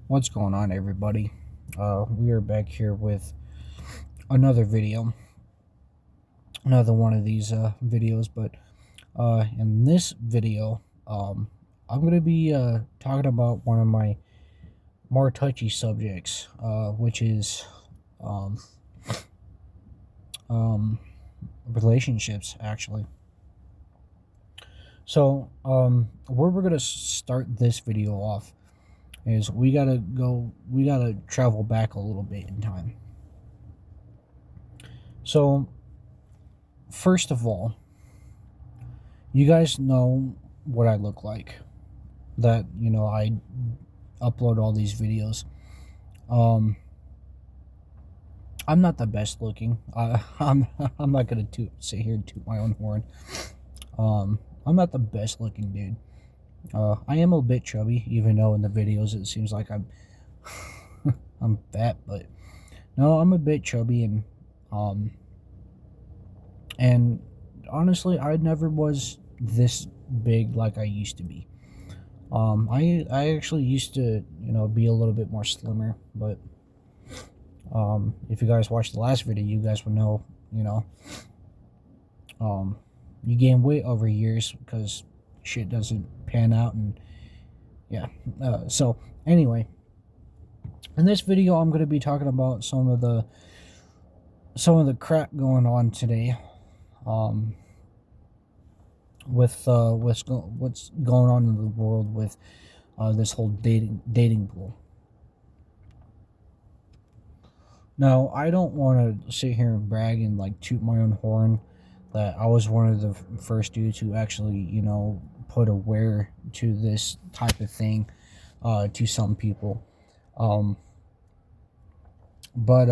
What's going on, everybody? We are back here with another video, another one of these videos. But in this video, I'm going to be talking about one of my more touchy subjects, which is um, um, relationships, actually. So, where we're going to start this video off is we got to travel back a little bit in time. So, first of all, you guys know what I look like. That, I upload all these videos. Um, I'm not the best looking. I'm not gonna sit here and toot my own horn. I'm not the best looking dude. I am a bit chubby, even though in the videos it seems like I'm fat, but no, I'm a bit chubby, um, and honestly, I never was this big like I used to be. I actually used to, be a little bit more slimmer, but if you guys watched the last video, you guys would know, um, you gain weight over years because shit doesn't pan out, and yeah. So anyway, in this video, I'm going to be talking about some of the crap going on today, with what's going on in the world with this whole dating pool. Now, I don't want to sit here and brag and like toot my own horn that I was one of the first dudes who actually, put aware to this type of thing to some people. Um, but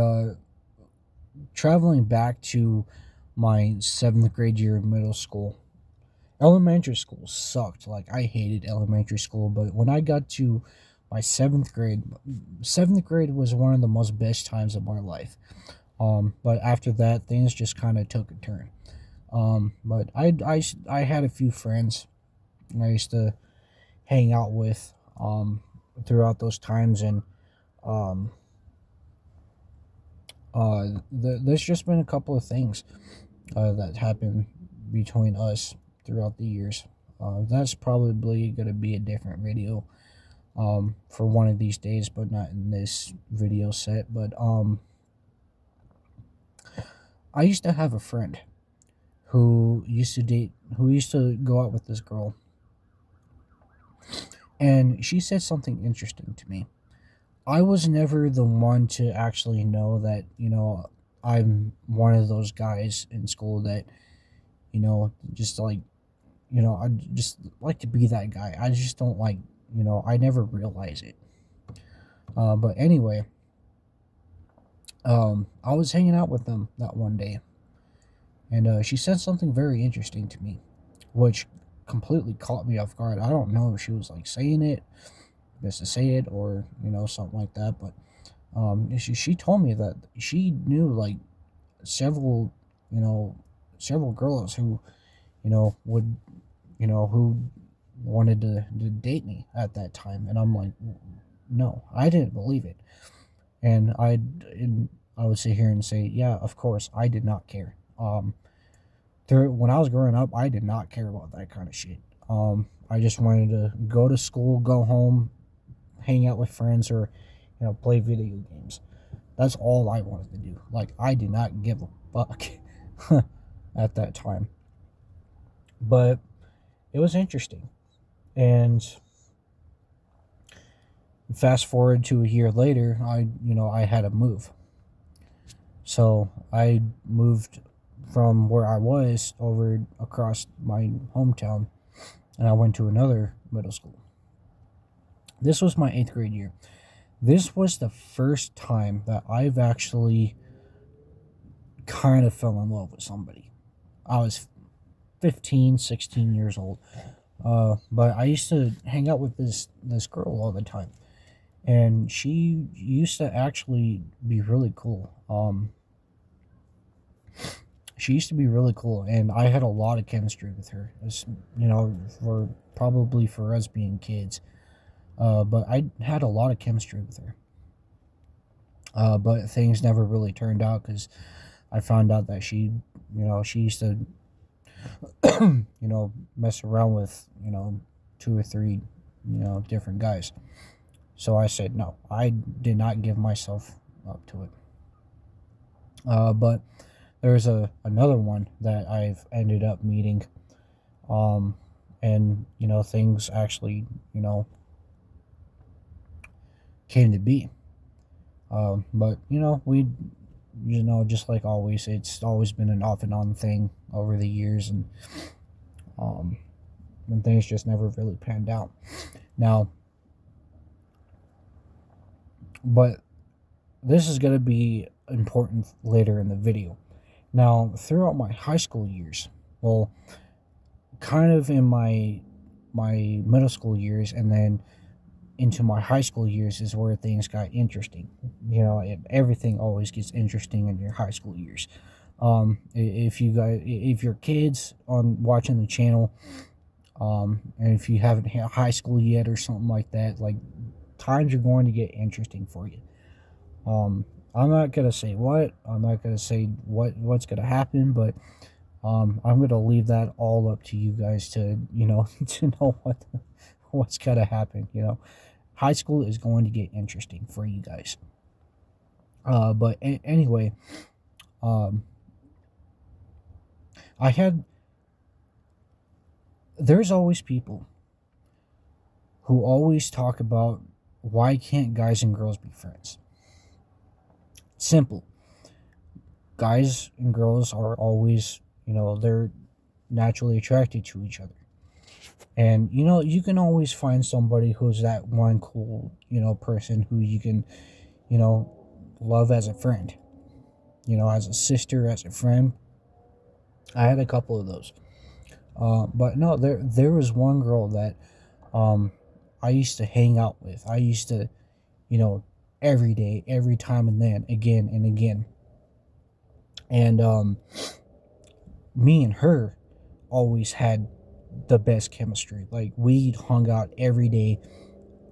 traveling back to my 7th grade year of middle school, elementary school sucked. Like, I hated elementary school, but when I got to my 7th grade was one of the most best times of my life. But after that, things just kind of took a turn. But I had a few friends I used to hang out with throughout those times, and um, there's just been a couple of things that happened between us throughout the years. That's probably going to be a different video for one of these days, but not in this video set. But I used to have a friend who used to go out with this girl, and she said something interesting to me. I was never the one to actually know that, I'm one of those guys in school that, just like, I just like to be that guy. I just don't like, I never realize it. But anyway, I was hanging out with them that one day, and she said something very interesting to me, which completely caught me off guard. I don't know if she was like saying it just to say it, or something like that, but she told me that she knew like several you know several girls who would who wanted to date me at that time, and I'm like, no, I didn't believe it. And I would sit here and say, yeah, of course I did not care. When I was growing up, I did not care about that kind of shit. I just wanted to go to school, go home, hang out with friends, or play video games. That's all I wanted to do. Like, I did not give a fuck at that time. But it was interesting. And fast forward to a year later, I had to move. So I moved from where I was over across my hometown, and I went to another middle school. This was my 8th grade year. This was the first time that I've actually kind of fell in love with somebody. I was 15, 16 years old. But I used to hang out with this girl all the time, and she used to actually be really cool. She used to be really cool, and I had a lot of chemistry with her. For us being kids. But I had a lot of chemistry with her. But things never really turned out because I found out that she used to, mess around with, two or three, different guys. So I said no. I did not give myself up to it. But there's another one that I've ended up meeting, um, and things actually came to be. But just like always, it's always been an off and on thing over the years, um, and things just never really panned out. Now, but this is going to be important later in the video. Now, throughout my high school years, well, kind of in my middle school years, and then into my high school years is where things got interesting. Everything always gets interesting in your high school years. If your kids on watching the channel, and if you haven't had high school yet or something like that, like, times are going to get interesting for you. I'm not gonna say what. I'm not gonna say what's gonna happen, but I'm gonna leave that all up to you guys to to know what's gonna happen. High school is going to get interesting for you guys. But anyway, um, I had. There's always people who always talk about why can't guys and girls be friends. Simple. Guys and girls are always, they're naturally attracted to each other. And, you can always find somebody who's that one cool, person who you can, love as a friend, as a sister, as a friend. I had a couple of those. But no, there was one girl that I used to hang out with. I used to, every day, every time and then, again and again. And me and her always had the best chemistry. Like, we hung out every day,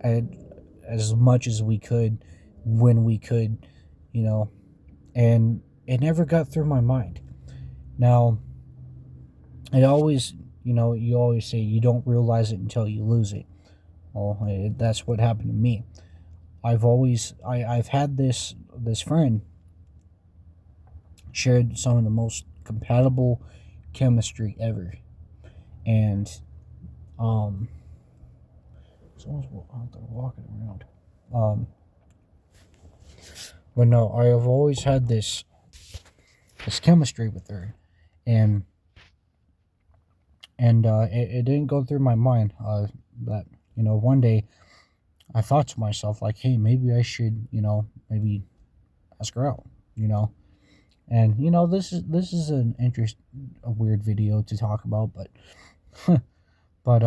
as much as we could, when we could, and it never got through my mind. Now, it always, you always say you don't realize it until you lose it. Well, that's what happened to me. I've had this friend, shared some of the most compatible chemistry ever, and someone's out there walking around. But no, I have always had this chemistry with her, and it didn't go through my mind that one day I thought to myself, like, hey, maybe I should maybe ask her out, and this is a weird video to talk about, but but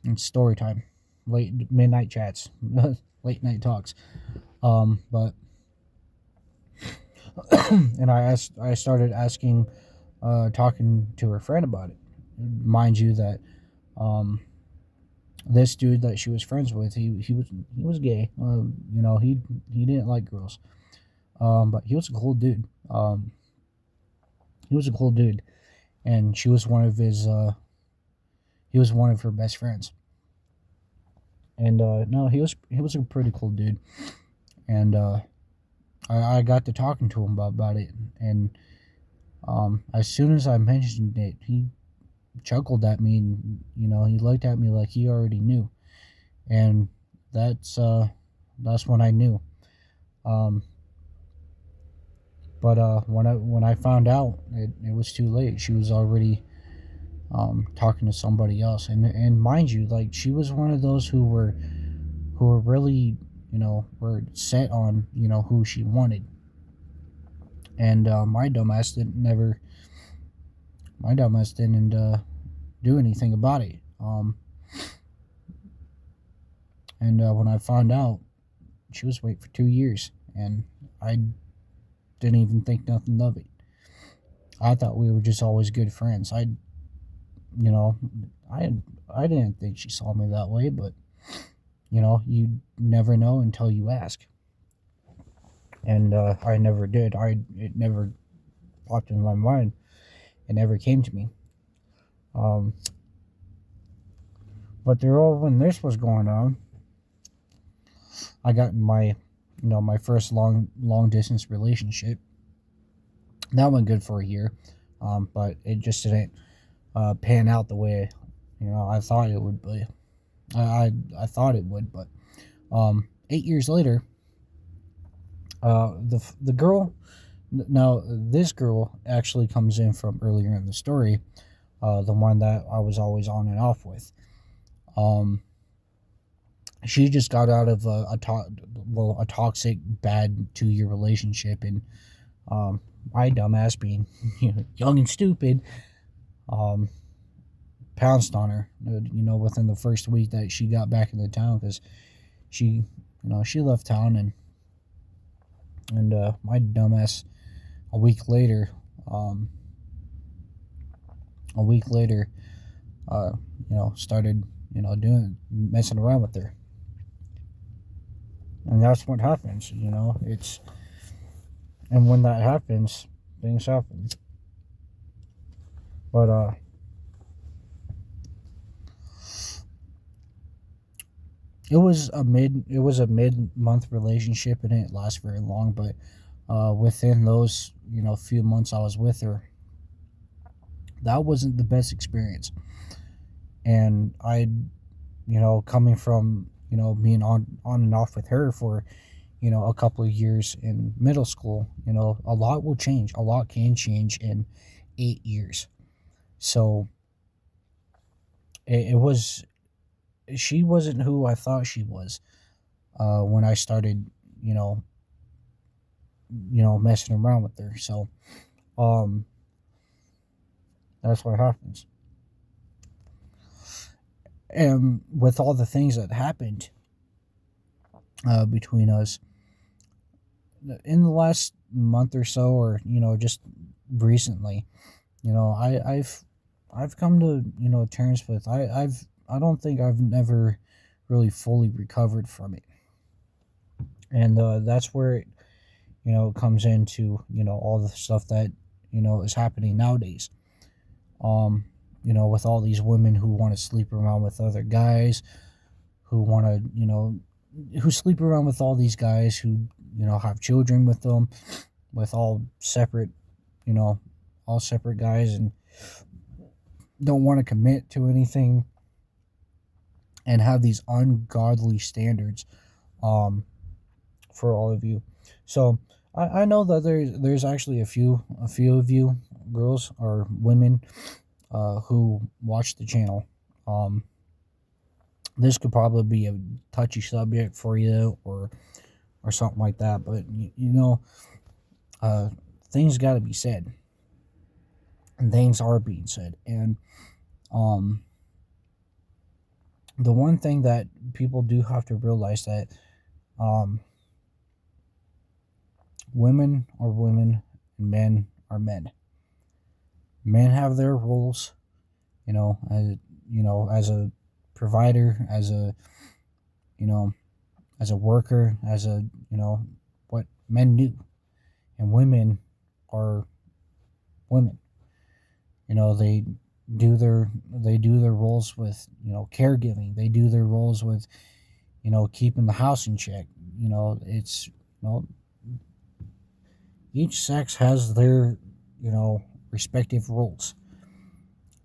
it's story time, late midnight chats, late night talks, but and I started asking, talking to her friend about it. Mind you that this dude that she was friends with, he was gay. He didn't like girls. But he was a cool dude. He was a cool dude, and she was one of his. He was one of her best friends. And no, he was a pretty cool dude, and I got to talking to him about it, and as soon as I mentioned it, he chuckled at me, and he looked at me like he already knew, and that's when I knew. But when I found out, it was too late. She was already talking to somebody else, and mind you, like, she was one of those who were really were set on who she wanted, and my dumbass didn't do anything about it. And when I found out, she was waiting for 2 years, and I didn't even think nothing of it. I thought we were just always good friends. I didn't think she saw me that way, but You never know until you ask. And I never did. It never popped in my mind. It never came to me. Um, but when this was going on, I got my first long distance relationship. That went good for a year, but it just didn't pan out the way I thought it would be. I thought it would, but 8 years later, the girl. Now this girl actually comes in from earlier in the story, the one that I was always on and off with. She just got out of a toxic, bad 2-year relationship, and my dumbass, being young and stupid, pounced on her. Within the first week that she got back into town, because she left town, and my dumbass a week later, started doing messing around with her. And that's what happens. And when that happens, things happen. But it was a mid-month relationship, and it didn't last very long. But within those few months I was with her, that wasn't the best experience. And coming from being on and off with her for a couple of years in middle school, a lot will change. A lot can change in 8 years. So she wasn't who I thought she was when I started messing around with her. So that's what happens. And with all the things that happened between us in the last month or so, or just recently, I've come to terms with, I don't think I've never really fully recovered from it. And that's where it comes into all the stuff that is happening nowadays. With all these women who want to sleep around with other guys, who want to who sleep around with all these guys who have children with them, with all separate guys, and don't want to commit to anything, and have these ungodly standards for all of you. So I know that there's actually a few of you girls or women who watch the channel. This could probably be a touchy subject for you, or something like that, but things got to be said, and things are being said. And the one thing that people do have to realize, that women are women and men are men. Men have their roles, as a provider, as a worker, as a what men do. And women are women. They do their roles with caregiving. They do their roles with keeping the house in check. It's each sex has their respective roles.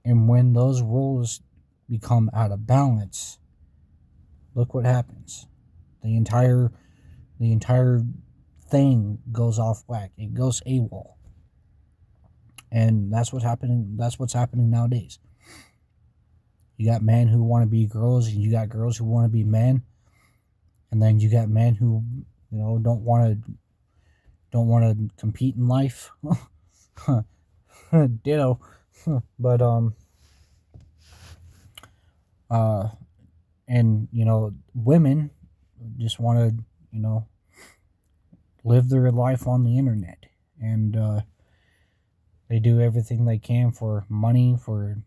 And when those roles become out of balance, look what happens. The entire thing goes off whack. It goes AWOL. And that's what's happening nowadays. You got men who want to be girls, and you got girls who want to be men. And then you got men who don't want to compete in life. Ditto. But and women just want to live their life on the internet, and they do everything they can for money, for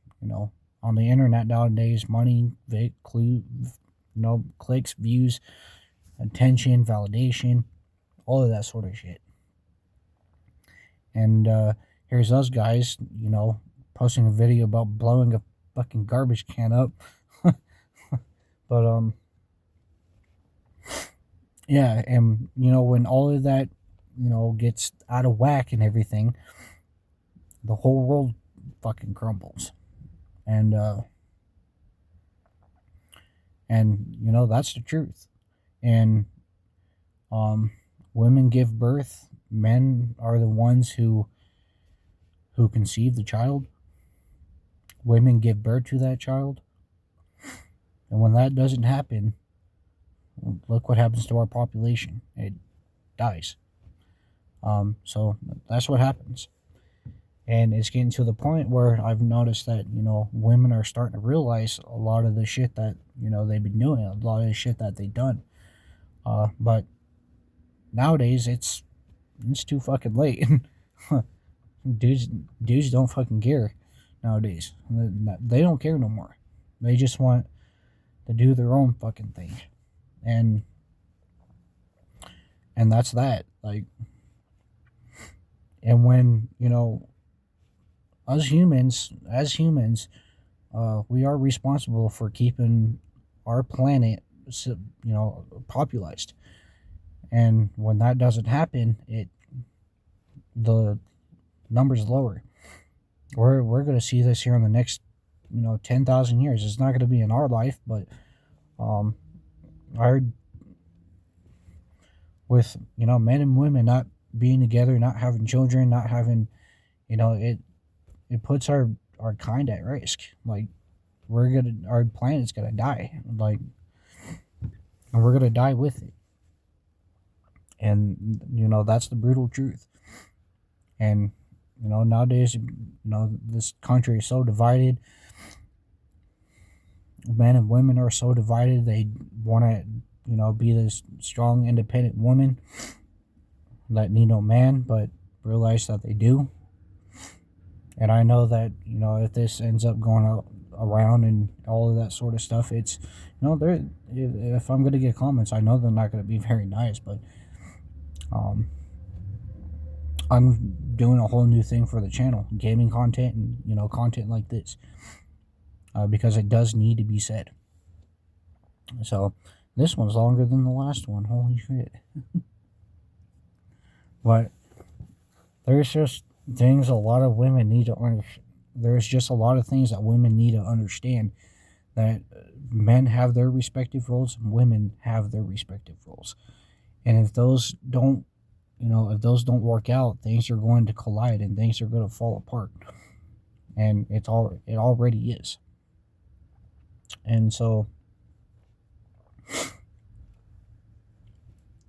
on the internet nowadays. Money, clicks, views, attention, validation, all of that sort of shit. And here's us guys, posting a video about blowing a fucking garbage can up. But yeah, and when all of that gets out of whack and everything, the whole world fucking crumbles. And that's the truth. And women give birth, men are the ones who conceive the child. Women give birth to that child. And when that doesn't happen, look what happens to our population. It dies. So that's what happens. And it's getting to the point where I've noticed that, women are starting to realize a lot of the shit that, they've been doing, a lot of the shit that they've done. But nowadays, it's too fucking late. Dudes don't fucking care nowadays. They don't care no more. They just want to do their own fucking thing. And that's that. Like, and when, as humans, we are responsible for keeping our planet, popularized. And when that doesn't happen, the numbers lower. We're going to see this here in the next, 10,000 years. It's not going to be in our life, but with men and women not being together, not having children, not having, it puts our kind at risk. Like, our planet's gonna die. Like, and we're gonna die with it. And that's the brutal truth. And nowadays, this country is so divided. Men and women are so divided. They want to be this strong, independent woman that need no man, but realize that they do. And I know that if this ends up going around and all of that sort of stuff, it's if I'm going to get comments, I know they're not going to be very nice, but I'm doing a whole new thing for the channel, gaming content and content like this, because it does need to be said. So this one's longer than the last one. Holy shit. But there's just things a lot of women need to understand. There's just a lot of things that women need to understand, that men have their respective roles and women have their respective roles. And if those don't work out, things are going to collide and things are going to fall apart. And it already is. And so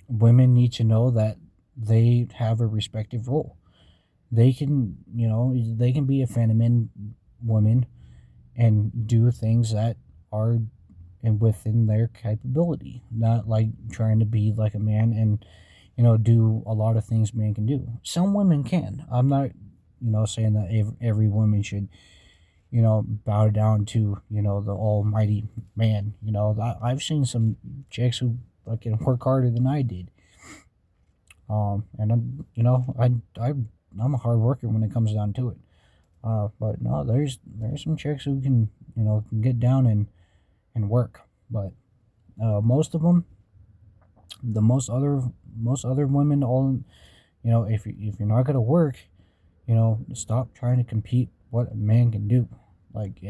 women need to know that they have a respective role. They can be a feminine woman and do things that are within their capability, not like trying to be like a man and do a lot of things men can do. Some women can. I'm not saying that every woman should bow down to the almighty man. I've seen some chicks who fucking work harder than I did. And I'm a hard worker when it comes down to it. But no, there's some chicks who can get down and work. But most of them, most other women, all if you're not gonna work, stop trying to compete what a man can do. Like,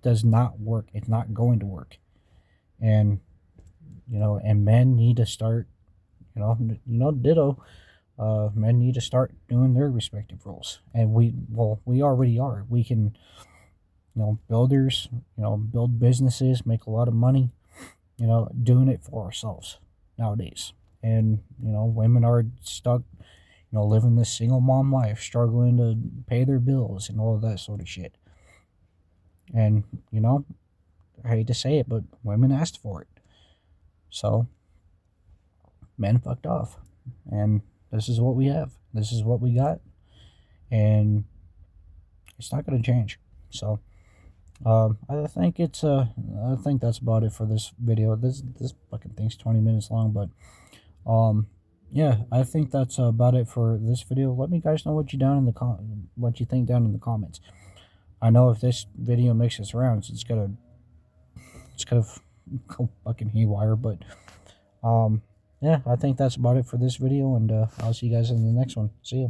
does not work. It's not going to work. And and men need to start ditto. Men need to start doing their respective roles, and we already are. We can, builders, build businesses, make a lot of money, doing it for ourselves nowadays. And women are stuck, living this single mom life, struggling to pay their bills and all of that sort of shit. And I hate to say it, but women asked for it, so men fucked off, and this is what we have. This is what we got. And it's not going to change. So I think I think that's about it for this video. This fucking thing's 20 minutes long, but um, yeah, I think that's about it for this video. Let me guys know what you think down in the comments. I know if this video makes its rounds, it's gonna go fucking haywire, but yeah, I think that's about it for this video, and I'll see you guys in the next one. See ya.